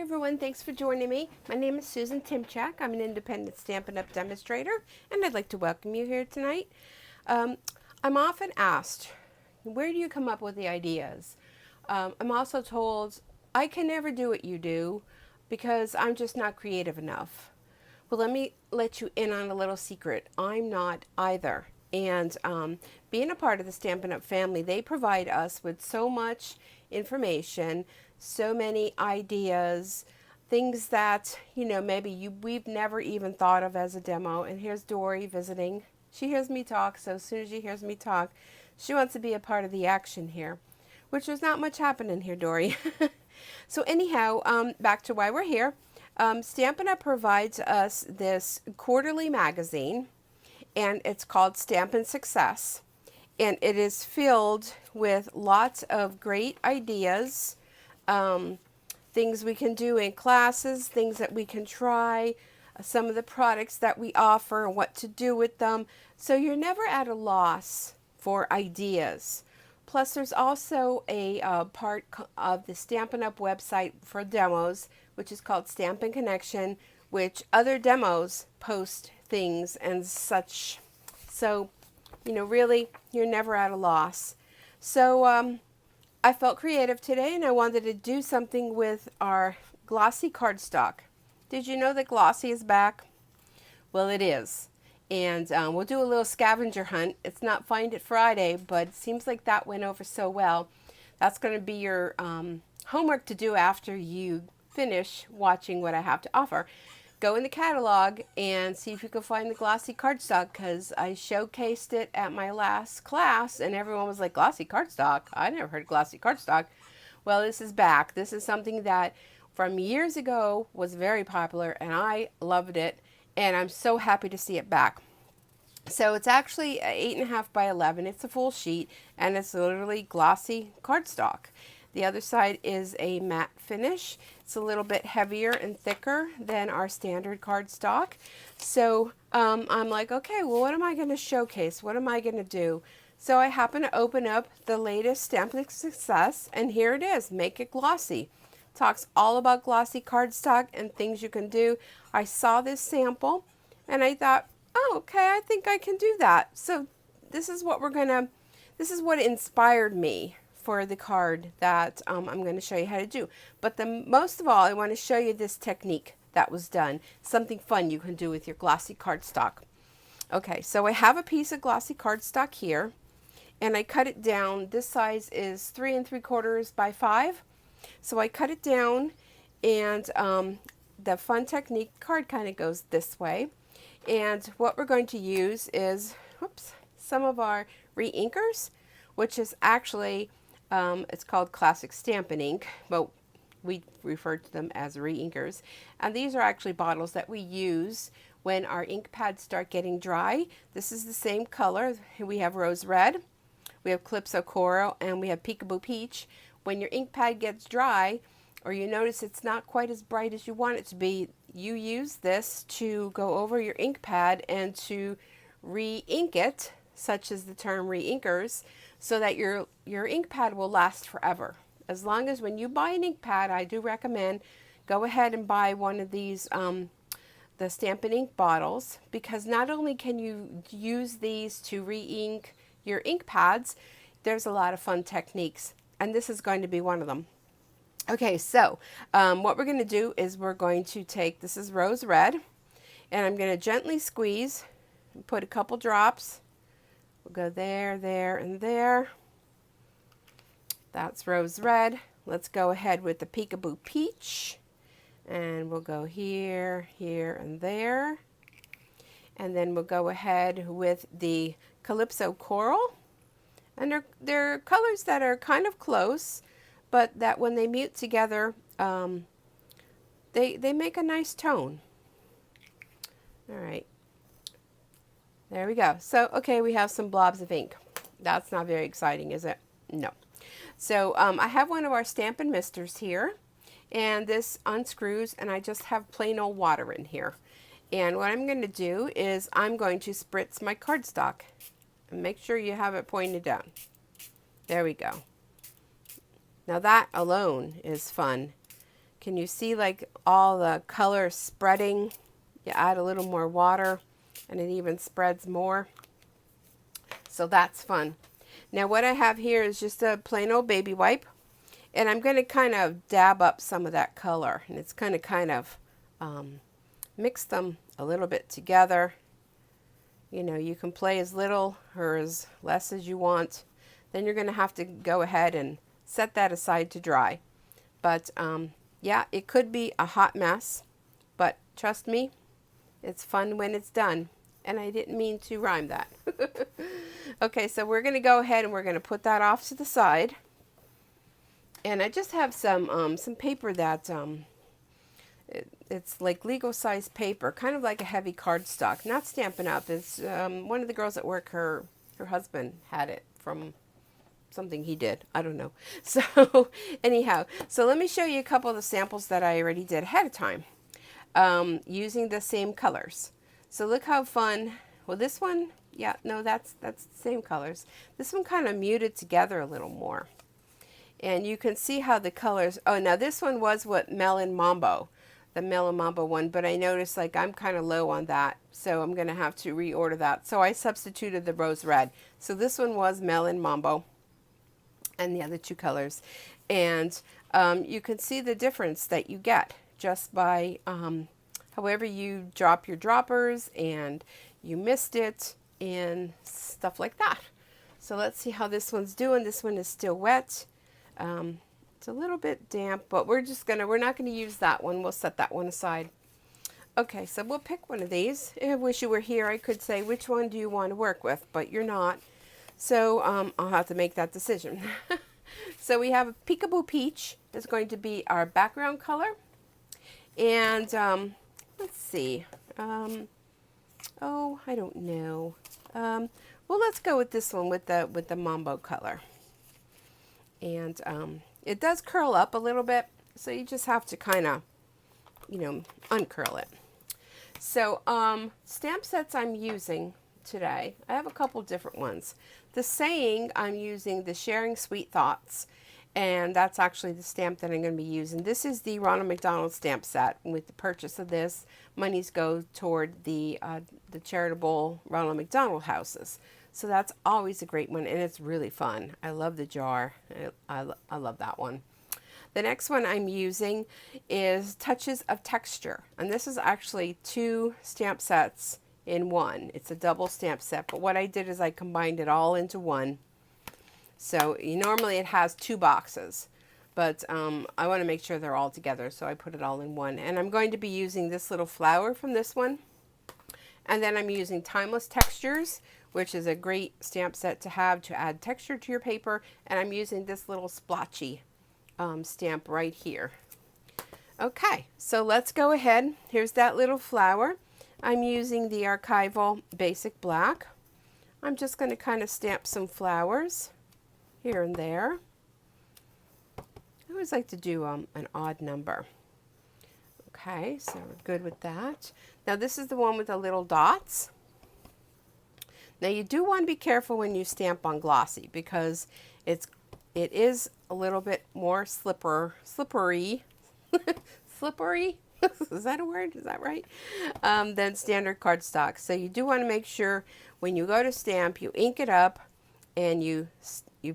everyone, thanks for joining me. My name is Susan Timchak. I'm an independent Stampin' Up! Demonstrator, and I'd like to welcome you here tonight. I'm often asked, where do you come up with the ideas? I'm also told, I can never do what you do because I'm just not creative enough. Well, let me let you in on a little secret. I'm not either. And being a part of the Stampin' Up! Family, they provide us with so much information, so many ideas, things that, maybe we've never even thought of as a demo. And here's Dory visiting. She hears me talk, so as soon as she hears me talk, she wants to be a part of the action here, which there's not much happening here, Dory. So anyhow, back to why we're here. Stampin' Up! Provides us this quarterly magazine, and it's called Stampin' Success. And it is filled with lots of great ideas, things we can do in classes, things that we can try, some of the products that we offer and what to do with them. So you're never at a loss for ideas. Plus there's also a part of the Stampin' Up! Website for demos, which is called Stampin' Connection, which other demos post things and such. So, really, you're never at a loss. So I felt creative today, and I wanted to do something with our Glossy Cardstock. Did you know that Glossy is back? Well, it is. And we'll do a little scavenger hunt. It's not Find It Friday, but it seems like that went over so well. That's going to be your homework to do after you finish watching what I have to offer. Go in the catalog and see if you can find the Glossy Cardstock, because I showcased it at my last class and everyone was like, Glossy Cardstock? I never heard of Glossy Cardstock. Well, this is back. This is something that from years ago was very popular and I loved it, and I'm so happy to see it back. So it's actually 8.5 by 11. It's a full sheet and it's literally glossy cardstock. The other side is a matte finish. It's a little bit heavier and thicker than our standard cardstock. So I'm like, okay, well, what am I going to showcase? What am I going to do? So I happen to open up the latest Stampin' Success, and here it is, Make It Glossy. Talks all about glossy cardstock and things you can do. I saw this sample and I thought, oh, okay, I think I can do that. So this is what this is what inspired me for the card that I'm going to show you how to do. But most of all, I want to show you this technique that was done. Something fun you can do with your glossy cardstock. Okay, so I have a piece of glossy cardstock here, and I cut it down. This size is 3 3/4 by 5. So I cut it down, and the fun technique card kind of goes this way. And what we're going to use is, some of our re-inkers, which is actually it's called Classic Stampin' Ink, but we refer to them as re-inkers. And these are actually bottles that we use when our ink pads start getting dry. This is the same color. We have Rose Red, we have Calypso Coral, and we have Peekaboo Peach. When your ink pad gets dry, or you notice it's not quite as bright as you want it to be, you use this to go over your ink pad and to re-ink it, such as the term re-inkers, so that your ink pad will last forever. As long as when you buy an ink pad, I do recommend go ahead and buy one of these the Stampin' Ink bottles, because not only can you use these to re-ink your ink pads, there's a lot of fun techniques, and this is going to be one of them. Okay, so what we're going to do is we're going to take, this is Rose Red, and I'm going to gently squeeze and put a couple drops. We'll go there, there, and there. That's Rose Red. Let's go ahead with the Peekaboo Peach, and we'll go here, here, and there. And then we'll go ahead with the Calypso Coral, and they're colors that are kind of close, but that when they mute together, they make a nice tone. All right. There we go. So, okay, we have some blobs of ink. That's not very exciting, is it? No. So, I have one of our Stampin' Misters here, and this unscrews, and I just have plain old water in here. And what I'm going to do is I'm going to spritz my cardstock. And make sure you have it pointed down. There we go. Now that alone is fun. Can you see like all the color spreading? You add a little more water and it even spreads more. So that's fun. Now what I have here is just a plain old baby wipe, and I'm going to kind of dab up some of that color, and it's going to kind of mix them a little bit together. You know, you can play as little or as less as you want. Then you're going to have to go ahead and set that aside to dry. But yeah, it could be a hot mess, but trust me, it's fun when it's done. And I didn't mean to rhyme that. Okay, so we're going to go ahead and we're going to put that off to the side. And I just have some paper that it's like legal size paper, kind of like a heavy cardstock, not Stampin' Up. It's one of the girls at work, her husband had it from something he did. I don't know. So anyhow, so let me show you a couple of the samples that I already did ahead of time using the same colors. So look how fun. Well, this one, yeah, no, that's the same colors. This one kind of muted together a little more. And you can see how the colors, oh, now this one was what Melon Mambo, the Melon Mambo one, but I noticed like I'm kind of low on that, so I'm going to have to reorder that. So I substituted the rose red. So this one was Melon Mambo and the other two colors. And you can see the difference that you get just by however you drop your droppers and you missed it and stuff like that. So let's see how this one's doing. This one is still wet. It's a little bit damp, but we're not gonna use that one. We'll set that one aside. Okay, so we'll pick one of these. I wish you were here. I could say, which one do you want to work with? But you're not. So I'll have to make that decision. So we have a Peekaboo Peach. It's going to be our background color. And let's see. Oh, I don't know. Well, let's go with this one with the Mambo color. And it does curl up a little bit, so you just have to kind of, you know, uncurl it. So stamp sets I'm using today, I have a couple different ones. The saying, I'm using the Sharing Sweet Thoughts, and that's actually the stamp that I'm going to be using. This is the Ronald McDonald stamp set. With the purchase of this, monies go toward the charitable Ronald McDonald houses. So that's always a great one, and it's really fun. I love the jar. I love that one. The next one I'm using is Touches of Texture, and this is actually 2 stamp sets in one. It's a double stamp set, but what I did is I combined it all into one. So normally it has 2 boxes, but I want to make sure they're all together, so I put it all in one. And I'm going to be using this little flower from this one, and then I'm using Timeless Textures, which is a great stamp set to have to add texture to your paper, and I'm using this little splotchy stamp right here. Okay, so let's go ahead. Here's that little flower. I'm using the Archival Basic Black. I'm just going to kind of stamp some flowers here and there. I always like to do an odd number. Okay, so we're good with that. Now this is the one with the little dots. Now you do want to be careful when you stamp on glossy, because it is a little bit more slippery. Slippery? Is that a word? Is that right? Than standard cardstock. So you do want to make sure when you go to stamp, you ink it up and you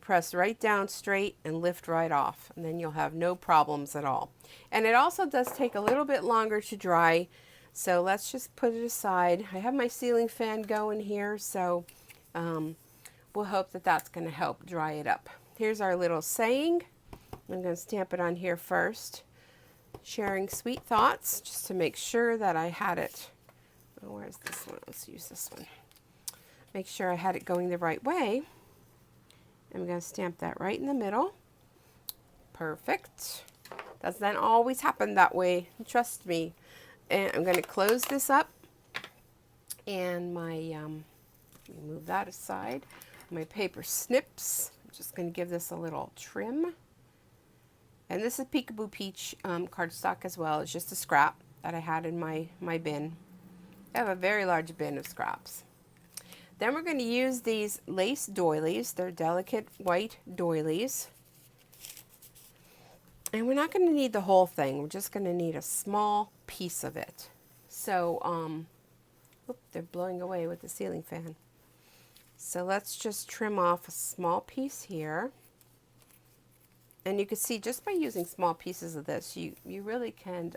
press right down straight and lift right off, and then you'll have no problems at all. And it also does take a little bit longer to dry, so let's just put it aside. I have my ceiling fan going here, so we'll hope that that's going to help dry it up. Here's our little saying. I'm going to stamp it on here first. Sharing Sweet Thoughts, just to make sure that I had it. Oh, where's this one? Let's use this one. Make sure I had it going the right way. I'm going to stamp that right in the middle. Perfect. Doesn't always happen that way, trust me. And I'm going to close this up, and my let me move that aside. My paper snips. I'm just going to give this a little trim. And this is Peekaboo Peach cardstock as well. It's just a scrap that I had in my bin. I have a very large bin of scraps. Then we're going to use these lace doilies. They're delicate white doilies. And we're not going to need the whole thing. We're just going to need a small piece of it. So, oop, they're blowing away with the ceiling fan. So let's just trim off a small piece here. And you can see just by using small pieces of this, you really can,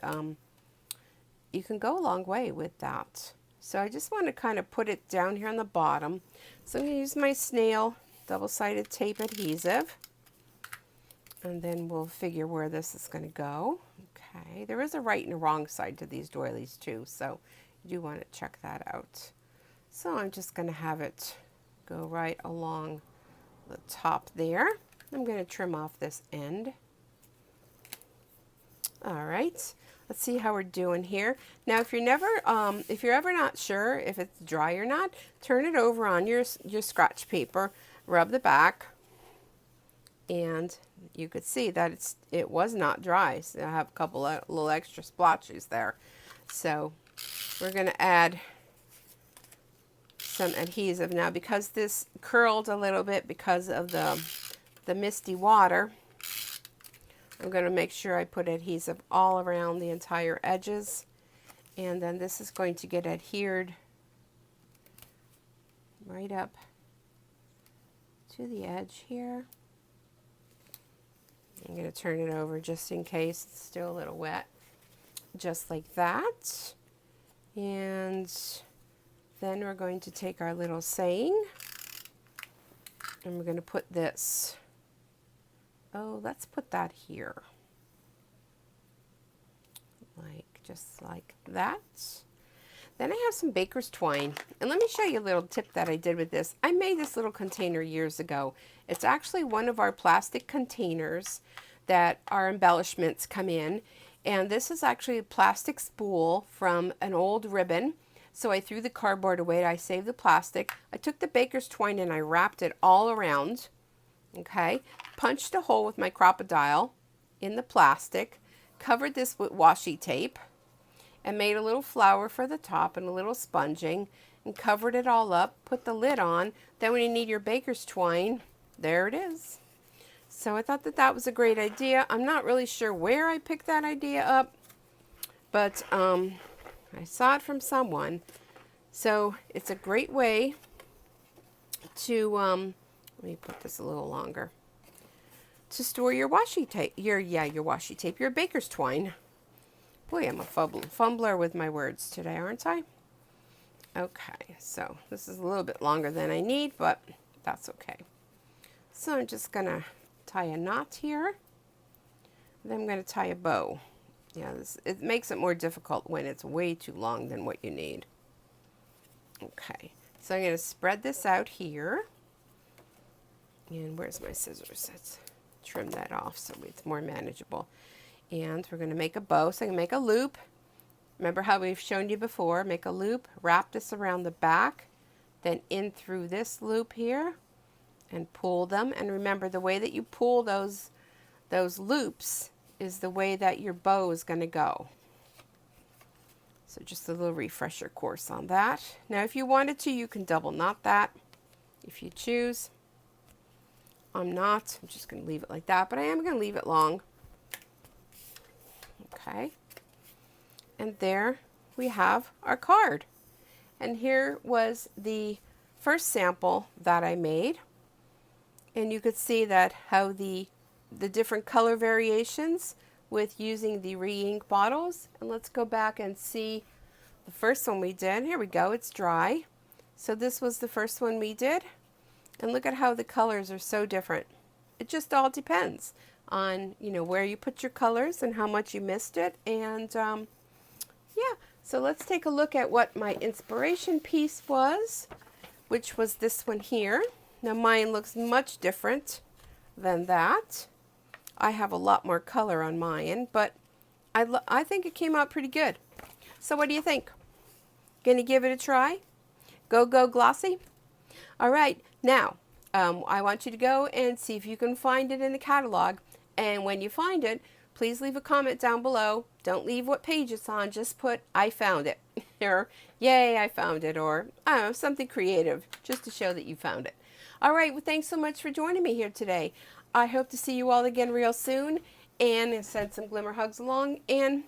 you can go a long way with that. So I just want to kind of put it down here on the bottom. So I'm going to use my snail double-sided tape adhesive. And then we'll figure where this is going to go. Okay, there is a right and a wrong side to these doilies too, so you do want to check that out. So I'm just going to have it go right along the top there. I'm going to trim off this end. All right, let's see how we're doing here. Now, if you're ever not sure if it's dry or not, turn it over on your scratch paper, rub the back, and you could see that it was not dry. So I have a couple of little extra splotches there. So we're going to add some adhesive now, because this curled a little bit because of the misty water. I'm going to make sure I put adhesive all around the entire edges, and then this is going to get adhered right up to the edge here. I'm going to turn it over just in case it's still a little wet, just like that. And then we're going to take our little saying and we're going to put this, let's put that here, just like that. Then I have some baker's twine, and let me show you a little tip that I did with this. I made this little container years ago. It's actually one of our plastic containers that our embellishments come in, and this is actually a plastic spool from an old ribbon. So I threw the cardboard away, I saved the plastic. I took the baker's twine and I wrapped it all around, okay? Punched a hole with my crocodile in the plastic, covered this with washi tape, and made a little flower for the top and a little sponging, and covered it all up, put the lid on. Then when you need your baker's twine, there it is. So I thought that that was a great idea. I'm not really sure where I picked that idea up, but I saw it from someone. So it's a great way to, let me put this a little longer, to store your washi tape, your washi tape, your baker's twine. Boy, I'm a fumbler with my words today, aren't I? Okay, so this is a little bit longer than I need, but that's okay. So I'm just going to tie a knot here. Then I'm going to tie a bow. Yeah, it makes it more difficult when it's way too long than what you need. Okay, so I'm going to spread this out here. And where's my scissors? Let's trim that off so it's more manageable. And we're going to make a bow. So I'm going to make a loop. Remember how we've shown you before. Make a loop, wrap this around the back, then in through this loop here, and pull them. And remember, the way that you pull those loops is the way that your bow is going to go. So just a little refresher course on that. Now if you wanted to, you can double knot that if you choose. I'm just going to leave it like that, but I am going to leave it long. Okay, and there we have our card. And here was the first sample that I made, and you could see that how the different color variations with using the re-ink bottles. And let's go back and see the first one we did. Here we go, it's dry. So this was the first one we did, and look at how the colors are so different. It just all depends on, you know, where you put your colors and how much you missed it. And yeah, so let's take a look at what my inspiration piece was, which was this one here. Now mine looks much different than that. I have a lot more color on mine, but I think it came out pretty good. So what do you think? Gonna give it a try? Go Glossy? All right, now I want you to go and see if you can find it in the catalog. And when you find it, please leave a comment down below. Don't leave what page it's on, just put I found it, or yay I found it, or I don't know, something creative just to show that you found it. All right, well, thanks so much for joining me here today. I hope to see you all again real soon, and send some glimmer hugs along. And